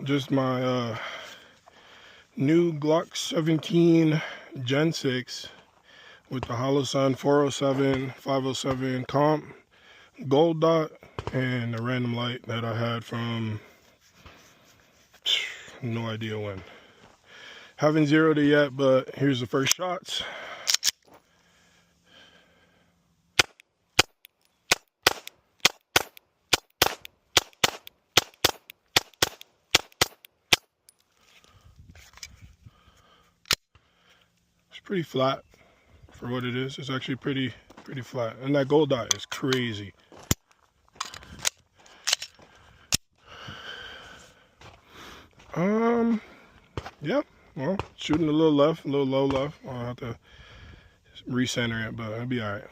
just my new Glock 17 Gen 6 with the Holosun 407, 507 comp, gold dot, and a random light that I had from no idea when. Haven't zeroed it yet, but here's the first shots. It's pretty flat for what it is. It's actually pretty flat, and that gold dot is crazy. Yeah, well, shooting a little left, a little low left. I'll have to recenter it, but it'll be all right.